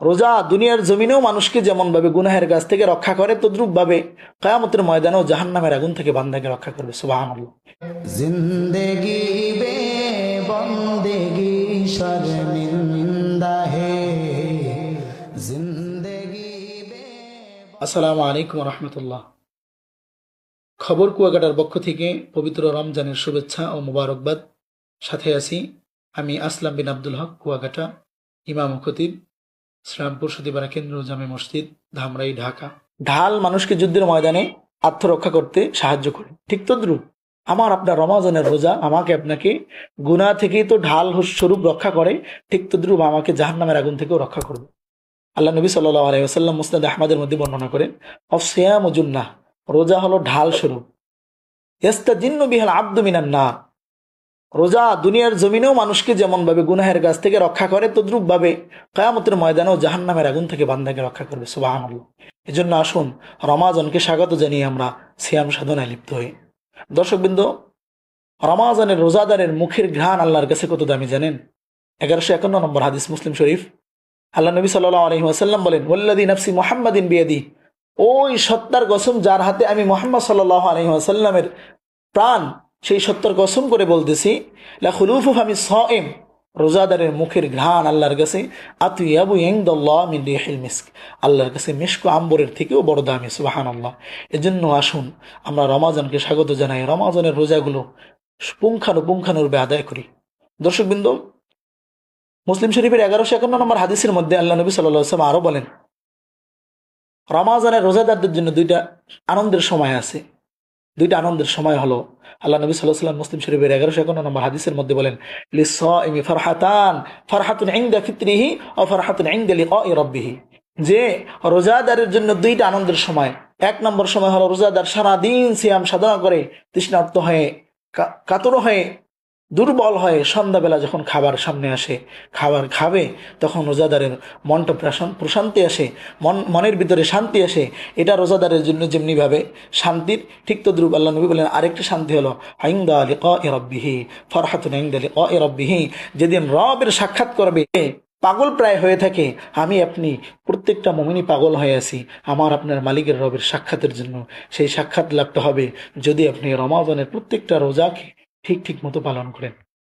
রোজা দুনিয়ার জমিনেও মানুষকে যেমন ভাবে গুনাহের কাছ থেকে রক্ষা করে, তদ্রুপ ভাবে কিয়ামতের ময়দানেও জাহান্নামের আগুন থেকে বান্দাকে রক্ষা করবে। সুবহানাল্লাহ। जिंदगी बे बंदगी शर्मिंदा है जिंदगी बे। আসসালামু আলাইকুম রহমতুল্লাহ। খবর কুয়াকাটার পক্ষ থেকে পবিত্র রমজানের শুভেচ্ছা ও মোবারকবাদ। সাথে আছি আমি আসলাম বিন আব্দুল হক, কুয়াকাটা, ইমাম ও খতিব, ইসলামপুর সতীপাড়া কেন্দ্র জামে মসজিদ, ধামরাই, ঢাকা। ঢাল মানুষকে যুদ্ধের ময়দানে আত্মরক্ষা করতে সাহায্য করে, ঠিক তদ্রুপ আমার আপনার রমাজানের রোজা আমাকে আপনাকে গুনাহ থেকেই তো ঢাল স্বরূপ রক্ষা করে, ঠিক তদ্রুপ আমাকে জাহান্নামের আগুন থেকেও রক্ষা করবে। আল্লাহ নবী সাল্লাল্লাহু আলাইহি ওয়াসাল্লাম মুসনাদ আহমদের মধ্যে বর্ণনা করেন, অফসিয়ামু জুন্নাহ, রোজা হলো ঢাল স্বরূপ। ইস্তাজিন্নু বিহাল আব্দু মিনান নার, রোজা দুনিয়ার জমিনেও মানুষকে যেমন ভাবে গুনাহের কাছ থেকে রক্ষা করে, তদ্রুপ ভাবে কিয়ামতের ময়দানেও জাহান্নামের আগুন থেকে বান্দাকে রক্ষা করবে। সুবহানাল্লাহ। এজন্য আসুন রমাজানকে স্বাগত জানিয়ে আমরা সিয়াম সাধনায় লিপ্ত হই। দর্শকবৃন্দ, রমাজানের রোজাদারের মুখের ঘ্রাণ আল্লাহর কাছে কত দামি জানেন? 1151 নম্বর হাদিস, মুসলিম শরীফ। আল্লাহ নবী সাল্লাল্লাহু আলাইহি ওয়াসাল্লাম বলেন, ওয়াল্লাযী নাফসি মুহাম্মাদিন বিয়াদি, ওই সত্তার কসম যার হাতে আমি মুহাম্মদ সাল্লাল্লাহু আলাইহি ওয়াসাল্লামের প্রাণ, সেই সত্তার কসম করে বলতেছি, লা খুলুফু ফামি সাইম, রোজাদারের মুখের ঘ্রাণ আল্লাহর কাছে আতইয়াবু ইনদাল্লাহ মিন রিহিল মিস্ক, আল্লাহর কাছে মিস্ক আম্বরের থেকেও বড় দামি। সুবহানাল্লাহ। এজন্য আসুন আমরা রমাজানকে স্বাগত জানাই, রমাজানের রোজাগুলো পুঙ্খানুপুঙ্খানুরূপে আদায় করি। দর্শকবৃন্দ, মুসলিম শরীফের 1151 নম্বর হাদিসের মধ্যে আল্লাহ নবী সাল্লাল্লাহু আলাইহি ওয়াসাল্লাম আরো বলেন, রমাজানের রোজাদারদের জন্য দুইটা আনন্দের সময় আছে। দুইটা আনন্দের সময় হলো, আল্লাহ নবী সাল্লাল্লাহু আলাইহি ওয়াসাল্লাম মুসলিম শরীফের 1151 নম্বর হাদিসের মধ্যে বলেন, লিসাইমি ফারহাতান, ফারহাতুন ইনদা ফিতরিহি ওয়া ফারহাতুন ইনদা লিকাই রাব্বিহি, যে রোজাদারের জন্য দুইটা আনন্দের সময়। এক নম্বর সময় হলো রোজাদার সারা দিন সিয়াম সাধনা করে তৃষ্ণার্ত হয়ে, কাতর হয়ে, দুর্বল হয়ে সন্ধ্যাবেলা যখন খাবার সামনে আসে, খাবার খাবে, তখন রোজাদারের মনটা প্রশান্তি আসে, মনের ভিতরে শান্তি আসে। এটা রোজাদারের জন্য যেমনিভাবে শান্তির, ঠিক তদ্রুপ আল্লাহ নবী বলেন আরেকটি শান্তি হলো ইনদা লিকাই রাব্বিহি, ফারহাতুন ইনদা লিকাই রাব্বিহি, যেদিন রবের সাক্ষাৎ করবে পাগল প্রায় হয়ে থাকে, আমি আপনি প্রত্যেকটা মুমিনই পাগল হয়ে আছি আমার আপনার মালিকের রবের সাক্ষাতের জন্য। সেই সাক্ষাৎ লাভটা হবে যদি আপনি রমাজানের প্রত্যেকটা রোজাকে ঠিক ঠিক মতো পালন করেন।